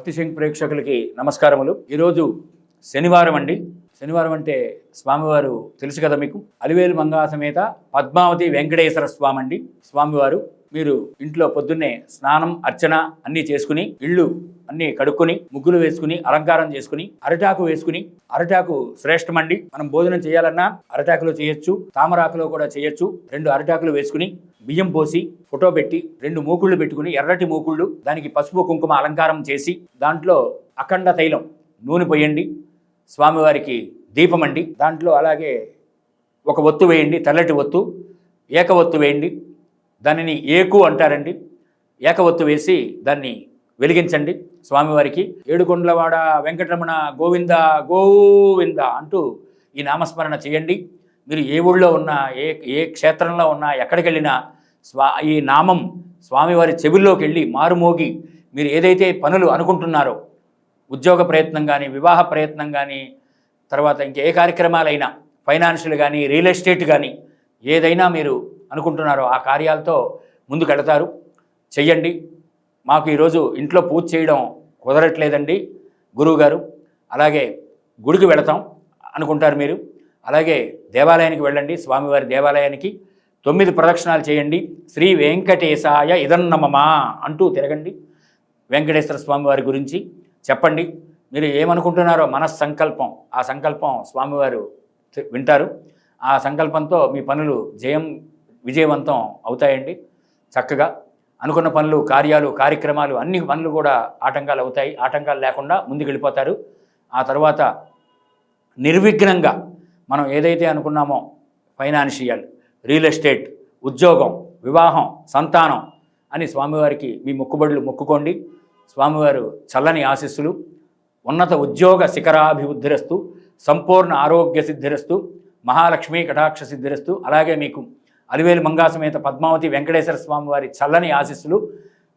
భక్తిసింగ్ ప్రేక్షకులకి నమస్కారములు. ఈరోజు శనివారం అండి. శనివారం అంటే స్వామివారు తెలుసు కదా మీకు, అలివేలు మంగా సమేత పద్మావతి వెంకటేశ్వర స్వామి అండి. స్వామివారు మీరు ఇంట్లో పొద్దున్నే స్నానం అర్చన అన్నీ చేసుకుని, ఇళ్ళు అన్నీ కడుక్కొని, ముగ్గులు వేసుకుని, అలంకారం చేసుకుని, అరటాకు వేసుకుని, అరటాకు శ్రేష్టమండి. మనం భోజనం చేయాలన్నా అరటాకులో చేయొచ్చు, తామరాకులో కూడా చేయొచ్చు. 2 అరటాకులు వేసుకుని బియ్యం పోసి ఫోటో పెట్టి 2 మూకుళ్ళు పెట్టుకుని, ఎర్రటి మూకుళ్ళు, దానికి పసుపు కుంకుమ అలంకారం చేసి, దాంట్లో అఖండ తైలం నూనె పోయండి. స్వామివారికి దీపం అండి. దాంట్లో అలాగే ఒక ఒత్తు వేయండి, తెల్లటి ఒత్తు, ఏక ఒత్తు వేయండి. దానిని ఏకు అంటారండి. ఏక ఒత్తు వేసి దాన్ని వెలిగించండి. స్వామివారికి ఏడుకొండలవాడ వెంకటరమణ గోవింద గోవింద అంటూ ఈ నామస్మరణ చేయండి. మీరు ఏ ఊళ్ళో ఉన్నా, ఏ క్షేత్రంలో ఉన్నా, ఎక్కడికి వెళ్ళినా ఈ నామం స్వామివారి చెవుల్లోకి వెళ్ళి మారుమోగి, మీరు ఏదైతే పనులు అనుకుంటున్నారో, ఉద్యోగ ప్రయత్నం కానీ, వివాహ ప్రయత్నం కానీ, తర్వాత ఇంకే కార్యక్రమాలైనా, ఫైనాన్షియల్ కానీ, రియల్ ఎస్టేట్ కానీ, ఏదైనా మీరు అనుకుంటున్నారో ఆ కార్యాలతో ముందుకు వెళతారు. చెయ్యండి. మాకు ఈరోజు ఇంట్లో పూజ చేయడం కుదరట్లేదండి గురువుగారు, అలాగే గుడికి వెళతాం అనుకుంటారు మీరు. అలాగే దేవాలయానికి వెళ్ళండి. స్వామివారి దేవాలయానికి 9 ప్రదక్షిణాలు చేయండి. శ్రీ వెంకటేశాయ ఇదన్నమమా అంటూ తిరగండి. వెంకటేశ్వర స్వామివారి గురించి చెప్పండి. మీరు ఏమనుకుంటున్నారో మనస్సంకల్పం, ఆ సంకల్పం స్వామివారు వింటారు. ఆ సంకల్పంతో మీ పనులు విజయవంతం అవుతాయండి. చక్కగా అనుకున్న పనులు, కార్యాలు, కార్యక్రమాలు, అన్ని పనులు కూడా ఆటంకాలు అవుతాయి. ఆటంకాలు లేకుండా ముందుకు వెళ్ళిపోతారు. ఆ తర్వాత నిర్విఘ్నంగా మనం ఏదైతే అనుకున్నామో, ఫైనాన్షియల్, రియల్ ఎస్టేట్, ఉద్యోగం, వివాహం, సంతానం అని స్వామివారికి మీ మొక్కుబడులు మొక్కుకోండి. స్వామివారు చల్లని ఆశీస్సులు, ఉన్నత ఉద్యోగ శిఖరాభివృద్ధిరస్తు, సంపూర్ణ ఆరోగ్య సిద్ధిరస్తు, మహాలక్ష్మీ కటాక్ష సిద్ధిరస్తు. అలాగే మీకు అలివేలు మంగా సమేత పద్మావతి వెంకటేశ్వర స్వామి వారి చల్లని ఆశీస్సులు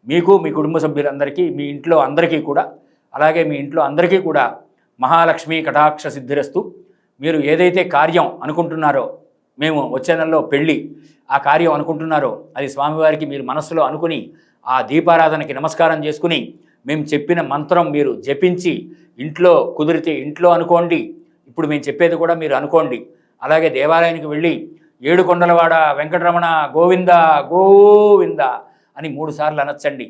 మీకు, మీ కుటుంబ సభ్యులందరికీ, మీ ఇంట్లో అందరికీ కూడా, అలాగే మీ ఇంట్లో అందరికీ కూడా మహాలక్ష్మీ కటాక్ష సిద్ధిరస్తు. మీరు ఏదైతే కార్యం అనుకుంటున్నారో, మేము వచ్చే నెలలో పెళ్ళి, ఆ కార్యం అనుకుంటున్నారో అది స్వామివారికి మీరు మనస్సులో అనుకుని, ఆ దీపారాధనకి నమస్కారం చేసుకుని, మేము చెప్పిన మంత్రం మీరు జపించి, ఇంట్లో కుదిరితే ఇంట్లో అనుకోండి, ఇప్పుడు మేము చెప్పేది కూడా మీరు అనుకోండి. అలాగే దేవాలయానికి వెళ్ళి ఏడుకొండలవాడ వెంకటరమణ గోవింద గోవింద అని 3 సార్లు అనొచ్చండి.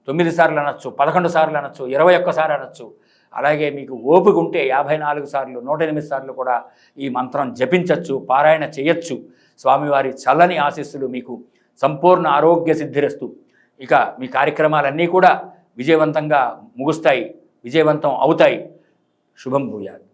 9 సార్లు అనొచ్చు, 11 సార్లు అనొచ్చు, 21 సార్లు అనొచ్చు. అలాగే మీకు ఓపిక ఉంటే 54 సార్లు, 108 సార్లు కూడా ఈ మంత్రం జపించవచ్చు, పారాయణ చేయొచ్చు. స్వామివారి చల్లని ఆశీస్సులు మీకు సంపూర్ణ ఆరోగ్య సిద్ధిరస్తు. ఇక మీ కార్యక్రమాలన్నీ కూడా విజయవంతంగా ముగుస్తాయి, విజయవంతం అవుతాయి. శుభం భూయాత్.